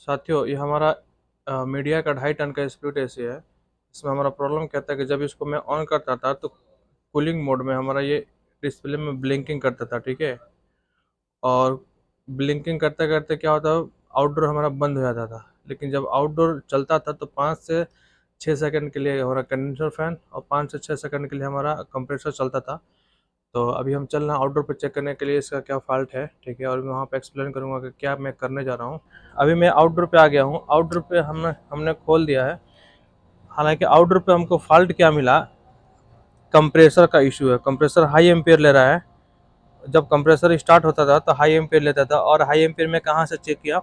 साथियों, ये हमारा मीडिया का 2.5 टन का स्प्लिट एसी है। इसमें हमारा प्रॉब्लम क्या था कि जब इसको मैं ऑन करता था तो कूलिंग मोड में हमारा ये डिस्प्ले में ब्लिंकिंग करता था, ठीक है। और ब्लिंकिंग करते करते क्या होता, आउटडोर हमारा बंद हो जाता था। लेकिन जब आउटडोर चलता था तो 5 से 6 सेकंड के लिए हमारा कंडेंसर फैन और 5 से 6 सेकंड के लिए हमारा कंप्रेसर चलता था। तो अभी हम चल रहे हैं आउटडोर पे चेक करने के लिए इसका क्या फॉल्ट है, ठीक है। और मैं वहाँ पे एक्सप्लेन करूँगा कि क्या मैं करने जा रहा हूँ। अभी मैं आउटडोर पे आ गया हूँ। आउटडोर पे हमने हमने खोल दिया है। हालांकि आउटडोर पे हमको फॉल्ट क्या मिला, कंप्रेसर का इशू है। कंप्रेसर हाई एम्पियर ले रहा है। जब कंप्रेसर स्टार्ट होता था तो हाई एम्पियर लेता था, और हाई एम्पियर में कहाँ से चेक किया,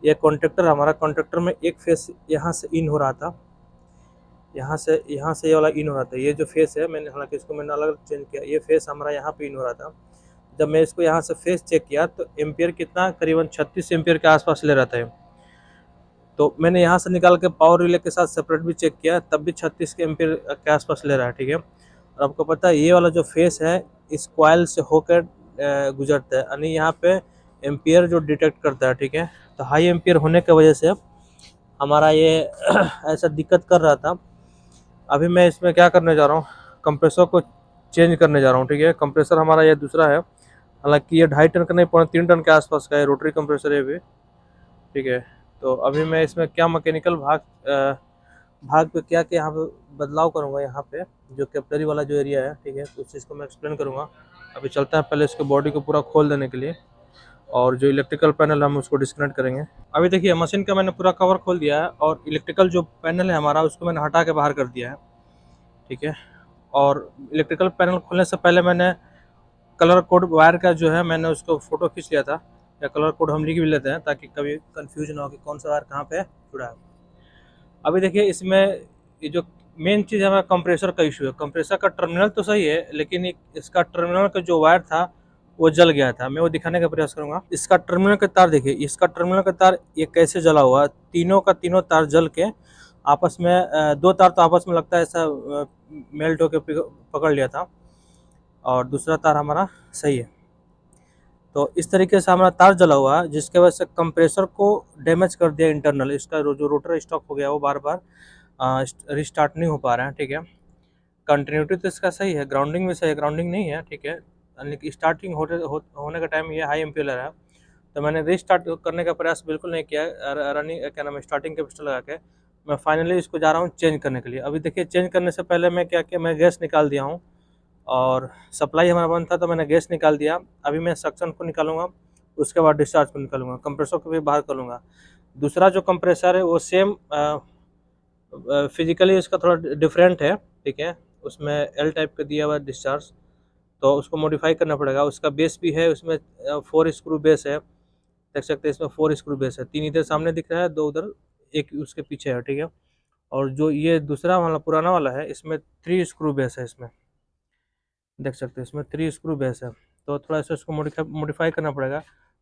ये कॉन्ट्रेक्टर हमारा कॉन्ट्रेक्टर में एक फेस यहाँ से इन हो रहा था, यहाँ से ये वाला इन हो रहा था। ये जो फेस है, मैंने हालांकि इसको मैंने अलग चेंज किया, ये फेस हमारा यहाँ पे इन हो रहा था। जब मैं इसको यहाँ से फेस चेक किया तो एम्पियर कितना, करीबन 36 एम्पियर के आसपास ले रहा था। तो मैंने यहाँ से निकाल के पावर रिले के साथ सेपरेट भी चेक किया, तब भी 36 के एम्पियर के आसपास ले रहा है, ठीक है। और आपको पता है ये वाला जो फेस है इस कॉइल से होकर गुजरता है, यानी यहाँ पे एम्पियर जो डिटेक्ट करता है, ठीक है। तो हाई एम्पियर होने की वजह से हमारा ये ऐसा दिक्कत कर रहा था। अभी मैं इसमें क्या करने जा रहा हूँ, कंप्रेसर को चेंज करने जा रहा हूँ, ठीक है। कंप्रेसर हमारा ये दूसरा है, हालांकि ये 2.5 टन का नहीं, 3.5 टन के आसपास का है, रोटरी कंप्रेसर है भी, ठीक है। तो अभी मैं इसमें क्या मैकेनिकल भाग पे क्या क्या यहाँ पे बदलाव करूँगा, यहाँ पे जो कैपिलरी वाला जो एरिया है, ठीक है, उस चीज़ को मैं एक्सप्लेन करूँगा। अभी चलता है पहले इसके बॉडी को पूरा खोल देने के लिए, और जो इलेक्ट्रिकल पैनल हम उसको डिस्कनेक्ट करेंगे। अभी देखिए मशीन का मैंने पूरा कवर खोल दिया है, और इलेक्ट्रिकल जो पैनल है हमारा उसको मैंने हटा के बाहर कर दिया है, ठीक है। और इलेक्ट्रिकल पैनल खोलने से पहले मैंने कलर कोड वायर का जो है मैंने उसको फ़ोटो खींच लिया था, या कलर कोड हम लिख भी लेते हैं ताकि कभी कंफ्यूजन ना हो कि कौन सा वायर कहाँ पे जुड़ा है। अभी देखिए इसमें ये जो मेन चीज़ है हमारा कंप्रेसर का इशू है। कंप्रेसर का टर्मिनल तो सही है, लेकिन इसका टर्मिनल का जो वायर था वो जल गया था। मैं वो दिखाने का प्रयास करूँगा। इसका टर्मिनल का तार देखिए, इसका टर्मिनल का तार ये कैसे जला हुआ है। तीनों का तीनों तार जल के आपस में दो तार तो आपस में लगता है ऐसा मेल्ट होकर पकड़ लिया था, और दूसरा तार हमारा सही है। तो इस तरीके से हमारा तार जला हुआ है, जिसके वजह से कंप्रेसर को डैमेज कर दिया इंटरनल। इसका जो रोटर स्टॉप हो गया वो बार बार रिस्टार्ट नहीं हो पा रहा है, ठीक है। कंटिन्यूटी तो इसका सही है, ग्राउंडिंग भी सही है, ग्राउंडिंग नहीं है, ठीक है। लेकिन स्टार्टिंग होने का टाइम ये हाई एम्पियर है। तो मैंने रीस्टार्ट करने का प्रयास बिल्कुल नहीं किया, रनिंग क्या नाम है, स्टार्टिंग कैपेसिटर लगा के मैं फाइनली इसको जा रहा हूँ चेंज करने के लिए। अभी देखिए चेंज करने से पहले मैं क्या किया, मैं गैस निकाल दिया हूँ, और सप्लाई हमारा बंद था तो मैंने गैस निकाल दिया। अभी मैं सक्शन को निकालूंगा, उसके बाद डिस्चार्ज को निकालूंगा, कंप्रेसर को भी बाहर कर लूँगा। दूसरा जो कंप्रेसर है वो सेम फिजिकली इसका थोड़ा डिफरेंट है, ठीक है। उसमें एल टाइप का दिया हुआ है डिस्चार्ज, तो उसको मॉडिफाई करना पड़ेगा। उसका बेस भी है, उसमें 4 स्क्रू बेस है, देख सकते हैं इसमें 4 स्क्रू बेस है। 3 इधर सामने दिख रहा है, 2 उधर, एक उसके पीछे है, ठीक है। और जो ये दूसरा वाला पुराना वाला है इसमें 3 स्क्रू बेस है, इसमें देख सकते हैं इसमें 3 स्क्रू बेस है। तो थोड़ा सा इसको मॉडिफाई करना पड़ेगा।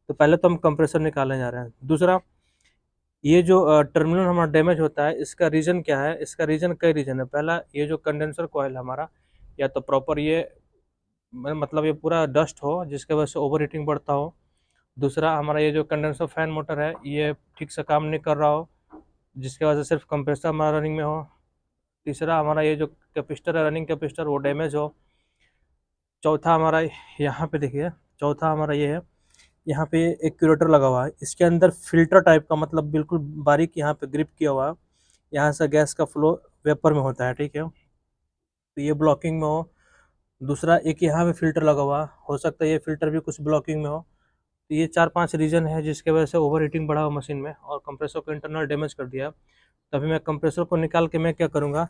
तो पहले तो हम कंप्रेसर निकालने जा रहे हैं। दूसरा, ये जो टर्मिनल हमारा डैमेज होता है इसका रीज़न क्या है, इसका रीज़न कई रीज़न है। पहला, ये जो कंडेंसर कॉइल हमारा, या तो प्रॉपर ये मतलब ये पूरा डस्ट हो जिसके वजह से ओवर हीटिंग बढ़ता हो। दूसरा, हमारा ये जो कंडेंसर फैन मोटर है ये ठीक से काम नहीं कर रहा हो, जिसकी वजह से सिर्फ कंप्रेसर हमारा रनिंग में हो। तीसरा, हमारा ये जो कैपेसिटर है, रनिंग कैपेसिटर, वो डैमेज हो। चौथा हमारा यहाँ पे देखिए, चौथा हमारा ये है, यहाँ पे एक क्यूरेटर लगा हुआ है, इसके अंदर फिल्टर टाइप का, मतलब बिल्कुल बारीक यहाँ पे ग्रिप किया हुआ है, यहाँ से गैस का फ्लो वेपर में होता है, ठीक है। तो ये ब्लॉकिंग में हो। दूसरा, एक यहाँ पे फिल्टर लगा हुआ हो सकता है ये फिल्टर भी कुछ ब्लॉकिंग में हो। तो ये 4-5 रीज़न है जिसके वजह से ओवर हीटिंग बढ़ा हुआ मशीन में, और कंप्रेसर को इंटरनल डैमेज कर दिया। तभी मैं कंप्रेसर को निकाल के मैं क्या करूँगा,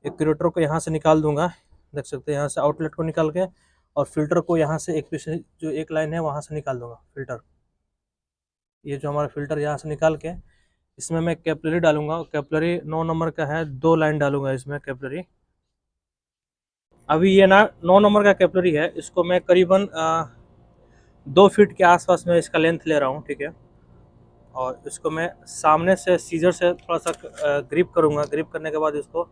एक क्यूरेटर को यहाँ से निकाल दूंगा, देख सकते हैं यहाँ से आउटलेट को निकाल के, और फिल्टर को यहाँ से एक पीछे जो एक लाइन है वहाँ से निकाल दूंगा फिल्टर। ये जो हमारा फिल्टर यहाँ से निकाल के इसमें मैं कैपिलरी डालूंगा। कैपिलरी 9 नंबर का है, 2 लाइन डालूंगा इसमें कैपिलरी। अभी ये ना 9 नंबर का कैपिलरी है, इसको मैं करीबन 2 फीट के आसपास में इसका लेंथ ले रहा हूँ, ठीक है। और इसको मैं सामने से सीजर से थोड़ा सा ग्रिप करूँगा। ग्रिप करने के बाद इसको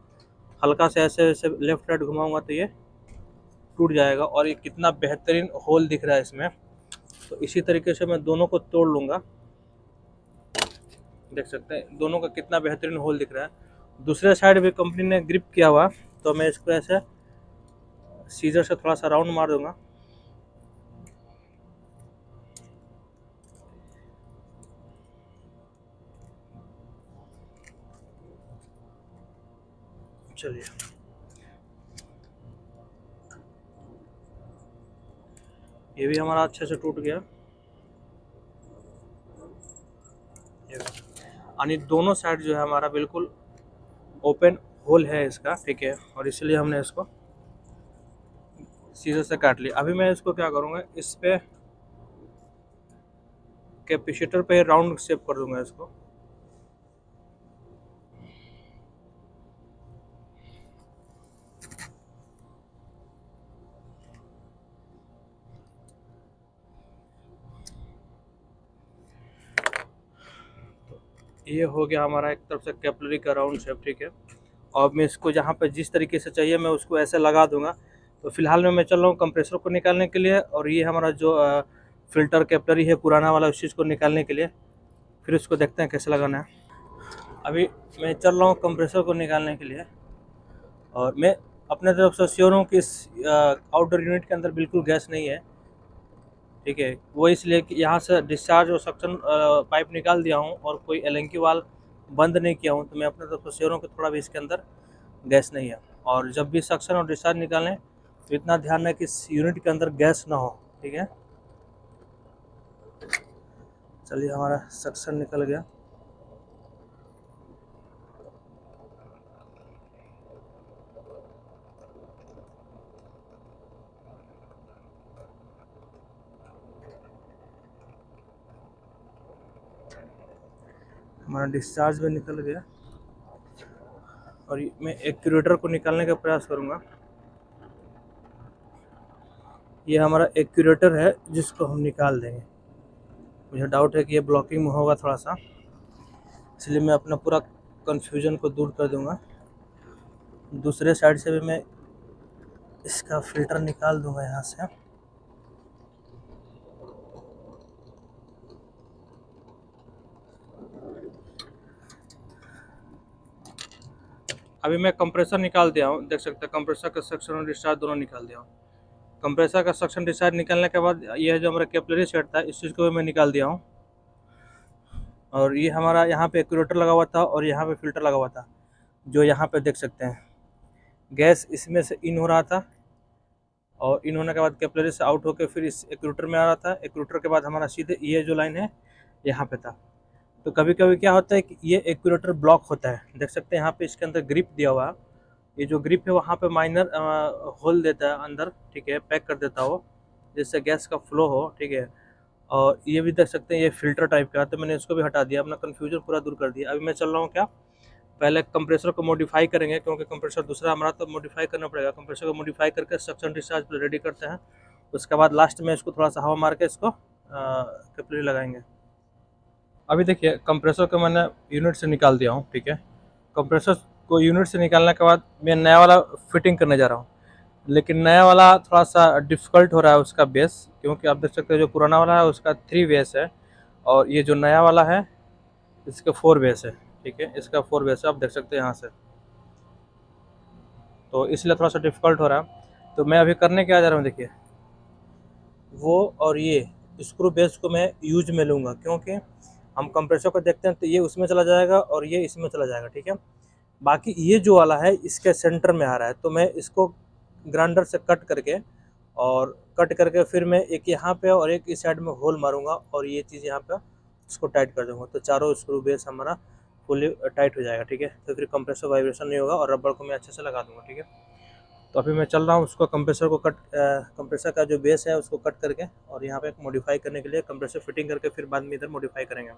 हल्का से ऐसे ऐसे लेफ्ट राइट घुमाऊंगा तो ये टूट जाएगा। और ये कितना बेहतरीन होल दिख रहा है इसमें। तो इसी तरीके से मैं दोनों को तोड़ लूँगा। देख सकते हैं दोनों का कितना बेहतरीन होल दिख रहा है। दूसरे साइड भी कंपनी ने ग्रिप किया हुआ, तो मैं इसको ऐसे सीजर से थोड़ा सा राउंड मार दूंगा। चलिए, ये भी हमारा अच्छे से टूट गया। यानी दोनों साइड जो है हमारा बिल्कुल ओपन होल है इसका, ठीक है, और इसलिए हमने इसको सीजर से काट लिया। अभी मैं इसको क्या करूँगा, इस पे कैपेसिटर पे राउंड शेप कर दूंगा इसको। ये हो गया हमारा एक तरफ से कैपिलरी का राउंड शेप, ठीक है। और मैं इसको जहाँ पे जिस तरीके से चाहिए मैं उसको ऐसे लगा दूंगा। तो फिलहाल में मैं चल रहा हूँ कंप्रेसर को निकालने के लिए, और ये हमारा जो फिल्टर कैपिलरी है पुराना वाला, उस चीज़ को निकालने के लिए। फिर उसको देखते हैं कैसे लगाना है। अभी मैं चल रहा हूँ कंप्रेसर को निकालने के लिए, और मैं अपने तरफ से श्योर हूँ कि इस आउटडोर यूनिट के अंदर बिल्कुल गैस नहीं है, ठीक है। वो इसलिए कि यहाँ से डिस्चार्ज और सक्शन पाइप निकाल दिया हूँ और कोई एलेंकी वाल बंद नहीं किया हूँ, तो मैं अपने तरफ से श्योर हूँ कि थोड़ा भी इसके अंदर गैस नहीं है। और जब भी सक्शन और डिस्चार्ज निकालें तो इतना ध्यान रहे कि इस यूनिट के अंदर गैस ना हो, ठीक है। चलिए, हमारा सक्शन निकल गया। हमारा डिस्चार्ज भी निकल गया, और मैं एक्यूरेटर को निकालने का प्रयास करूँगा। ये हमारा एक्यूरेटर है जिसको हम निकाल देंगे। मुझे डाउट है कि ये ब्लॉकिंग में होगा थोड़ा सा, इसलिए मैं अपना पूरा कन्फ्यूजन को दूर कर दूंगा। दूसरे साइड से भी मैं इसका फिल्टर निकाल दूंगा यहाँ से। अभी मैं कंप्रेसर निकाल दिया हूँ, देख सकते हैं कंप्रेसर का सक्शन और डिस्चार्ज दोनों निकाल दिया हूँ। कंप्रेसर का सक्शन डिस्चार्ज निकालने के बाद यह जो हमारा कैपिलरी सेट था इस चीज़ को भी मैं निकाल दिया हूँ। और ये हमारा यहाँ पे एक्यूरेटर लगा हुआ था और यहाँ पे फिल्टर लगा हुआ था, जो यहाँ पे देख सकते हैं गैस इसमें से इन हो रहा था, और इन होने के बाद कैपिलरी से आउट होकर फिर इस एक्यूरेटर में आ रहा था। एक्यूरेटर के बाद हमारा सीधे ये जो लाइन है यहाँ पे था। तो कभी कभी क्या होता है कि ये एक्यूरेटर ब्लॉक होता है, देख सकते हैं यहाँ पे इसके अंदर ग्रिप दिया हुआ है। ये जो ग्रिप है वहाँ पे माइनर होल देता है अंदर, ठीक है, पैक कर देता हो जिससे गैस का फ्लो हो, ठीक है। और ये भी देख सकते हैं ये फिल्टर टाइप का, तो मैंने इसको भी हटा दिया, अपना कन्फ्यूजन पूरा दूर कर दिया। अभी मैं चल रहा हूँ क्या, पहले कंप्रेसर को मॉडिफाई करेंगे, क्योंकि कंप्रेसर दूसरा हमारा तो मॉडिफाई करना पड़ेगा। कंप्रेसर को मॉडिफाई करके सक्शन डिस्चार्ज रेडी करते हैं, उसके बाद लास्ट में इसको थोड़ा सा हवा मार के इसको कैपिलरी लगाएंगे। अभी देखिए कंप्रेसर को मैंने यूनिट से निकाल दिया हूँ, ठीक है। कंप्रेसर को यूनिट से निकालने के बाद मैं नया वाला फिटिंग करने जा रहा हूँ, लेकिन नया वाला थोड़ा सा डिफ़िकल्ट हो रहा है उसका बेस, क्योंकि आप देख सकते हैं जो पुराना वाला है उसका 3 बेस है, और ये जो नया वाला है इसका 4 बेस है, ठीक है। इसका 4 बेस है, आप देख सकते हैं यहाँ से, तो इसलिए थोड़ा सा डिफ़िकल्ट हो रहा है। तो मैं अभी करने क्या जा रहा हूँ, देखिए वो और ये स्क्रू बेस को मैं यूज में लूँगा, क्योंकि हम कंप्रेसर को देखते हैं तो ये उसमें चला जाएगा और ये इसमें चला जाएगा, ठीक है। बाकी ये जो वाला है इसके सेंटर में आ रहा है, तो मैं इसको ग्राइंडर से कट करके फिर मैं एक यहाँ पे और एक इस साइड में होल मारूंगा, और ये चीज़ यहाँ पे इसको टाइट कर दूंगा, तो चारों स्क्रू बेस हमारा फुली टाइट हो जाएगा, ठीक है। तो फिर कंप्रेसर वाइब्रेशन नहीं होगा, और रबर को मैं अच्छे से लगा दूंगा, ठीक है। तो अभी मैं चल रहा हूँ उसको कंप्रेसर का जो बेस है उसको कट करके, और यहाँ पे मॉडिफाई करने के लिए कंप्रेसर फिटिंग करके फिर बाद में इधर मॉडिफाई करेंगे।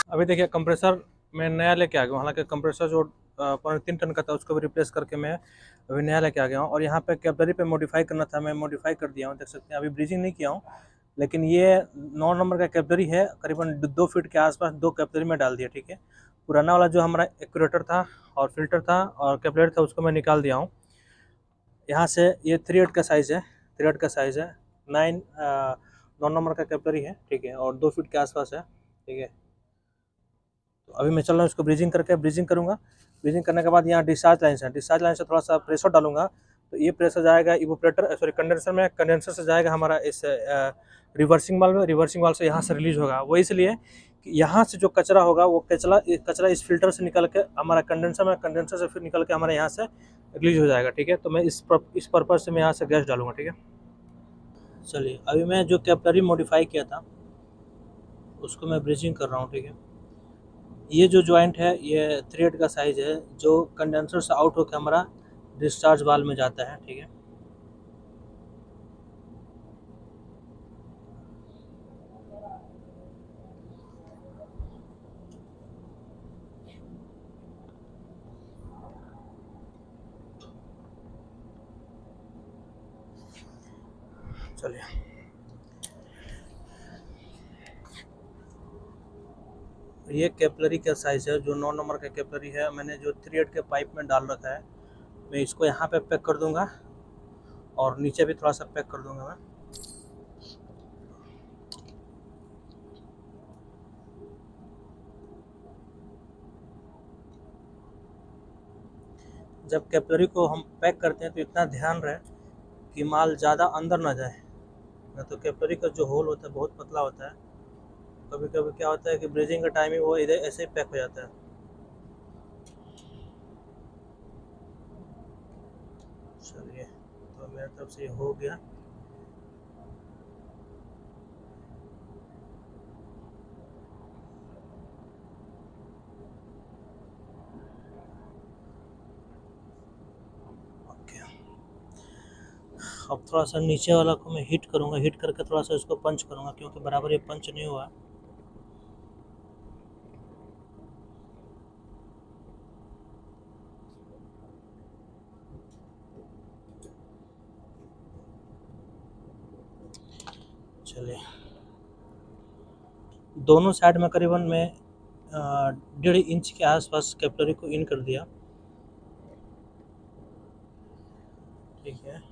अभी देखिए कंप्रेसर मैं नया लेके आ गया हूँ, हालांकि कंप्रेसर जो 3.5 टन का था उसको भी रिप्लेस करके मैं अभी नया लेके आ गया हूँ। और यहाँ पे कैपिलरी पे मॉडिफाई करना था, मैं मॉडिफाई कर दिया हूँ, देख सकते हैं। अभी ब्रीजिंग नहीं किया हूँ, लेकिन ये 9 नंबर का कैपिलरी है, करीबन 2 फीट के आसपास 2 कैपिलरी में डाल दिया, ठीक है। पुराना वाला जो हमारा एक्यूरेटर था और फिल्टर था और कैपिलरी था उसको मैं निकाल दिया हूँ। यहाँ से ये 3/8 का साइज़ है, 3/8 का साइज़ है, 9 नंबर का कैपिलरी है, ठीक है, और 2 फीट के आसपास है, ठीक है। तो अभी मैं चल रहा हूँ इसको ब्रीजिंग करूँगा। ब्रीजिंग करने के बाद यहाँ डिस्चार्ज लाइन से थोड़ा सा प्रेशर डालूंगा, तो ये प्रेशर जाएगा इवोपरेटर सॉरी कंडेंसर में, कंडेंसर से जाएगा हमारा इस रिवर्सिंग वाल्व में, रिवर्सिंग वाल्व से यहाँ से रिलीज होगा। वो इसलिए कि यहाँ से जो कचरा होगा वो कचरा इस फिल्टर से निकल के हमारा कंडेंसर में, कंडेंसर से फिर निकल के हमारे यहाँ से रिलीज हो जाएगा, ठीक है। तो मैं इस पर्पज़ से मैं यहाँ से गैस डालूंगा, ठीक है। चलिए अभी मैं जो कैपिलरी मॉडिफाई किया था उसको मैं ब्रीजिंग कर रहा हूँ, ठीक है। ये जो जॉइंट है ये 3/8 का साइज़ है, जो कंडेंसर से आउट होकर हमारा डिस्चार्ज वाल्व में जाता है, ठीक है। चलिए ये कैपिलरी का साइज़ है, जो 9 नंबर का कैपिलरी है, मैंने जो 3/8 के पाइप में डाल रखा है, मैं इसको यहाँ पे पैक कर दूंगा और नीचे भी थोड़ा सा पैक कर दूंगा मैं। जब कैपिलरी को हम पैक करते हैं तो इतना ध्यान रहे कि माल ज़्यादा अंदर ना जाए, नहीं तो कैपिलरी का जो होल होता है बहुत पतला होता है, कभी कभी क्या होता है कि ब्रीजिंग का टाइम ही वो इधर ऐसे ही पैक हो जाता है। चलिए तो मेरी तरफ से ये हो गया। ओके, अब थोड़ा सा नीचे वाला को मैं हीट करूँगा, हीट करके थोड़ा सा इसको पंच करूँगा, क्योंकि बराबर ये पंच नहीं हुआ। चलिए दोनों साइड में करीबन मैं 1.5 इंच के आसपास कैपिलरी को इन कर दिया, ठीक है।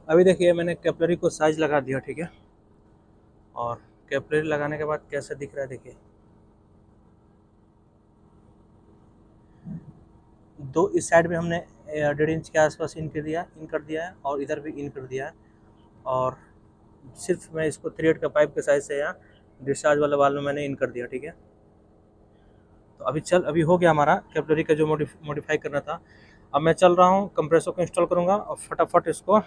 अभी देखिए मैंने कैपिलरी को साइज लगा दिया, ठीक है। और कैपिलरी लगाने के बाद कैसे दिख रहा है देखिए, दो इस साइड में हमने 1.5 इंच के आसपास इन कर दिया है और इधर भी इन कर दिया है। और सिर्फ मैं इसको 3/8 का पाइप के साइज से यहाँ डिस्चार्ज वाले वाल में मैंने इन कर दिया, ठीक है। तो अभी हो गया हमारा कैपिलरी का जो मॉडिफाई करना था। अब मैं चल रहा हूँ कंप्रेसर को इंस्टॉल करूँगा और फटाफट इसको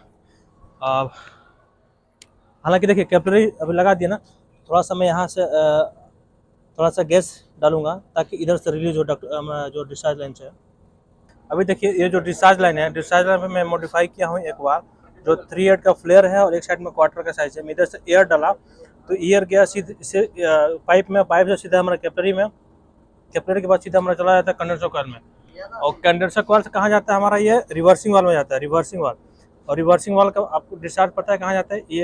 हालांकि देखिए कैपिलरी अभी लगा दिया ना, थोड़ा सा मैं यहाँ से थोड़ा सा गैस डालूंगा ताकि इधर से रिलीज हो जो डिस्चार्ज लाइन से। अभी देखिए ये जो डिस्चार्ज लाइन है, डिस्चार्ज लाइन पे मैं मॉडिफाई किया हूँ एक बार, जो 3/8 का फ्लेयर है और एक साइड में क्वार्टर का साइज है। मैं इधर से एयर डाला तो एयर गया सीधे पाइप से सीधा हमारा कैपिलरी के बाद सीधा हमारा चला जाता है कंडेंसर कॉइल में, और कंडेंसर कॉइल से कहाँ जाता है हमारा, ये रिवर्सिंग वाल में जाता है, रिवर्सिंग वाल। और रिवर्सिंग वाल का आपको डिस्चार्ज पता है कहाँ जाता है, ये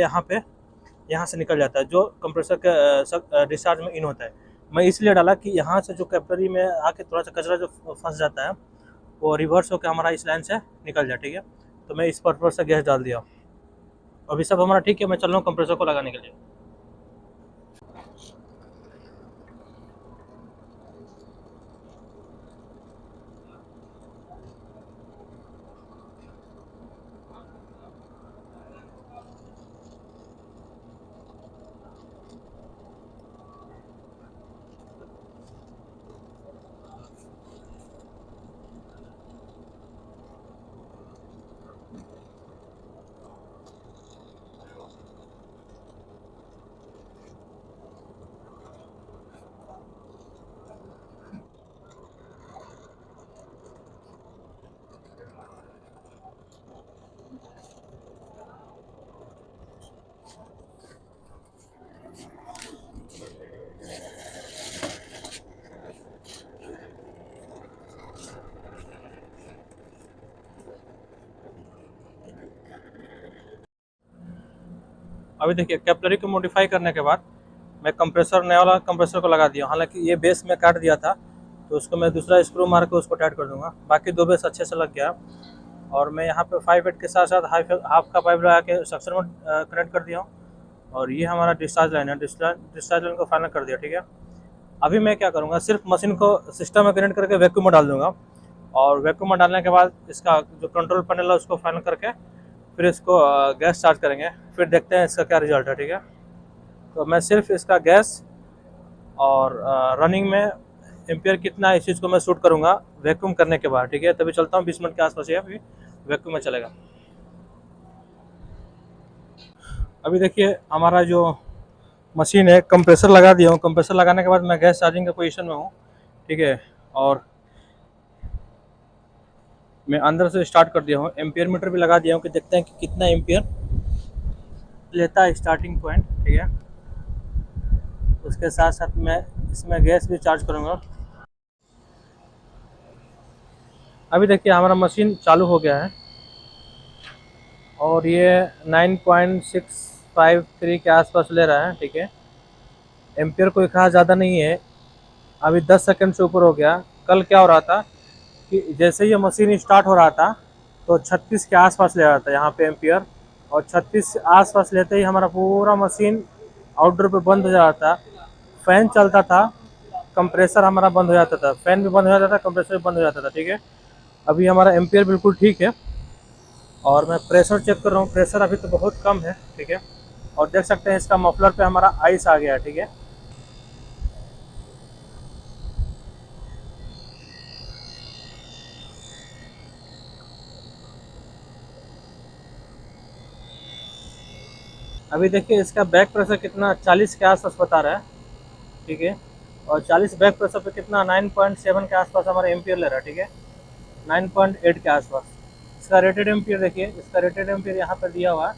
यहाँ से निकल जाता है, जो कंप्रेसर के डिस्चार्ज में इन होता है। मैं इसलिए डाला कि यहाँ से जो कैपिलरी में आके थोड़ा सा कचरा जो फंस जाता है वो रिवर्स होकर हमारा इस लाइन से निकल जाए, ठीक है। तो मैं इस पर्पज से गैस डाल दिया। अभी सब हमारा ठीक है, मैं चल रहा हूँ कंप्रेसर को लगाने के लिए। अभी देखिए कैपिलरी को मॉडिफाई करने के बाद मैं कंप्रेसर, नया वाला कंप्रेसर को लगा दिया। हालांकि ये बेस में काट दिया था, तो उसको मैं दूसरा स्क्रू मार के उसको टाइट कर दूंगा। बाकी 2 बेस अच्छे से लग गया। और मैं यहाँ पे 5/8 के साथ साथ हाफ का पाइप लगा के सक्शन में कनेक्ट कर दिया हूँ। और ये हमारा डिस्चार्ज लाइन है, डिस्चार्ज लाइन को फाइनल कर दिया। ठीक है, अभी मैं क्या करूँगा, सिर्फ मशीन को सिस्टम में कनेक्ट करके वैक्यूम में डाल दूंगा। और वैक्यूम में डालने के बाद इसका जो कंट्रोल पैनल है उसको फाइनल करके फिर इसको गैस चार्ज करेंगे, फिर देखते हैं इसका क्या रिजल्ट है। ठीक है, तो मैं सिर्फ इसका गैस और रनिंग में एम्पियर कितना है इस चीज़ को मैं शूट करूँगा वैक्यूम करने के बाद। ठीक है, तभी चलता हूँ 20 मिनट के आसपास, ये फिर वैक्यूम में चलेगा। अभी देखिए हमारा जो मशीन है, कंप्रेसर लगा दिया हूँ। कंप्रेसर लगाने के बाद मैं गैस चार्जिंग के पोजीशन में हूँ। ठीक है, और मैं अंदर से स्टार्ट कर दिया हूँ। एम्पियर मीटर भी लगा दिया हूँ कि देखते हैं कि कितना एम्पियर लेता है स्टार्टिंग पॉइंट। ठीक है, उसके साथ साथ मैं इसमें गैस भी चार्ज करूँगा। अभी देखिए हमारा मशीन चालू हो गया है और ये 9.653 के आसपास ले रहा है। ठीक है, एम्पियर कोई खास ज़्यादा नहीं है, अभी 10 सेकंड से ऊपर हो गया। कल क्या हो रहा था कि जैसे ही ये मशीन स्टार्ट हो रहा था तो 36 के आसपास ले रहा था यहाँ पे एम्पियर, और 36 आसपास लेते ही हमारा पूरा मशीन आउटडोर पे बंद हो जाता था। फैन चलता था, कंप्रेसर हमारा बंद हो जाता था, फैन भी बंद हो जाता था, कंप्रेसर भी बंद हो जाता था। ठीक है, अभी हमारा एम्पियर बिल्कुल ठीक है और मैं प्रेशर चेक कर रहा हूँ। प्रेशर अभी तो बहुत कम है। ठीक है, और देख सकते हैं इसका मफलर पे हमारा आइस आ गया है। ठीक है, अभी देखिए इसका बैक प्रेशर कितना 40 के आसपास बता रहा है। ठीक है, और 40 बैक प्रेशर पे कितना 9.7 के आसपास हमारा एम्पियर ले रहा है। ठीक है, 9.8 के आसपास। इसका रेटेड एम्पियर देखिए, इसका रेटेड एम्पियर यहाँ पर दिया हुआ है।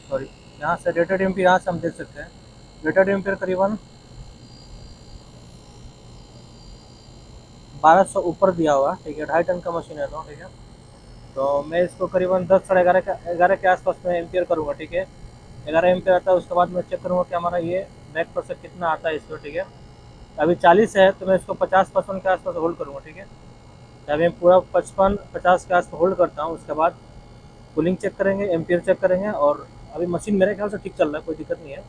सॉरी, यहाँ से रेटेड एम्पियर यहाँ से हम देख सकते हैं। रेटेड एम्पियर करीबन 1200 ऊपर दिया हुआ। ठीक है, 2.5 टन का मशीन है तो। ठीक है, तो मैं इसको करीबन 10 साढ़े 11 के आसपास में एम्पियर करूँगा। ठीक है, 11 एम्पियर आता है, उसके बाद मैं चेक करूँगा कि हमारा ये बैक प्रेशर कितना आता है इसको। ठीक है, अभी 40 है तो मैं इसको 50% के आसपास होल्ड करूँगा। ठीक है, जब मैं पूरा 55-50 के आसपास होल्ड करता हूँ उसके बाद कूलिंग चेक करेंगे, एम्पियर चेक करेंगे। और अभी मशीन मेरे ख्याल से ठीक चल रहा है, कोई दिक्कत नहीं है।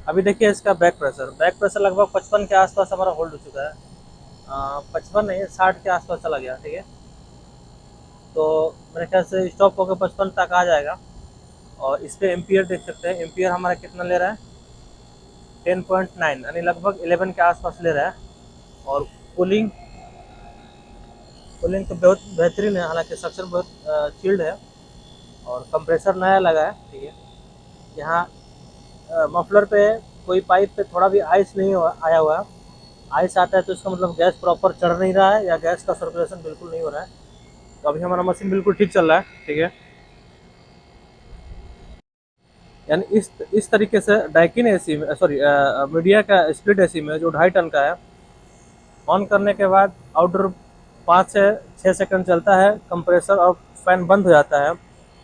अभी देखिए इसका बैक प्रेशर लगभग 55 के आसपास हमारा होल्ड हो चुका है। 55 नहीं, 60 के आसपास चला गया। ठीक है, तो मेरे ख्याल से स्टॉप होकर 55 तक आ जाएगा। और इस पर एम्पियर देख सकते हैं, एम्पियर हमारा कितना ले रहा है 10.9, यानी लगभग 11 के आसपास ले रहा है। और कूलिंग तो बहुत बेहतरीन है, हालांकि सक्शन बहुत चिल्ड है और कंप्रेसर नया लगा है। ठीक है, यहाँ मफलर पे कोई पाइप पे थोड़ा भी आइस नहीं आया हुआ है। आइस आता है तो इसका मतलब गैस प्रॉपर चढ़ नहीं रहा है या गैस का सर्कुलेशन बिल्कुल नहीं हो रहा है। तो अभी हमारा मशीन बिल्कुल ठीक चल रहा है। ठीक है, यानी इस तरीके से डाइकिन एसी में, सॉरी मीडिया का स्प्लिट एसी में जो 2.5 टन का है, ऑन करने के बाद आउटडोर 5 से 6 सेकंड चलता है, कंप्रेसर और फैन बंद हो जाता है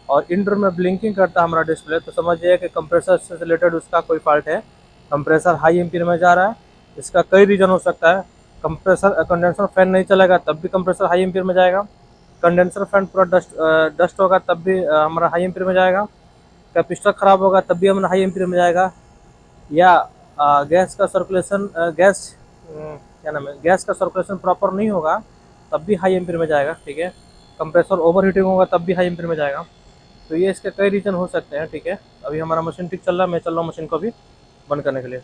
और इंडोर में ब्लिंकिंग करता है हमारा डिस्प्ले। तो समझिए कि कंप्रेसर से रिलेटेड उसका कोई फॉल्ट है, कंप्रेसर हाई एम्पीयर में जा रहा है। इसका कई रीजन हो सकता है। कंडेंसर फैन नहीं चलेगा तब भी कंप्रेसर हाई एम्पीयर में जाएगा। कंडेंसर फैन पूरा डस्ट होगा तब भी हमारा हाई एम्पीयर में जाएगा। कैपेसिटर ख़राब होगा तब भी हमारा हाई एम्पीयर में जाएगा। या गैस का सर्कुलेशन क्या नाम है, गैस का सर्कुलेशन प्रॉपर नहीं होगा तब भी हाई एम्पीयर में जाएगा। ठीक है, कंप्रेसर ओवर हीटिंग होगा तब भी हाई एम्पीयर में जाएगा। तो ये इसके कई रीज़न हो सकते हैं। ठीक है, अभी हमारा मशीन ठीक चल रहा है, मैं चल रहा हूँ मशीन को भी बंद करने के लिए।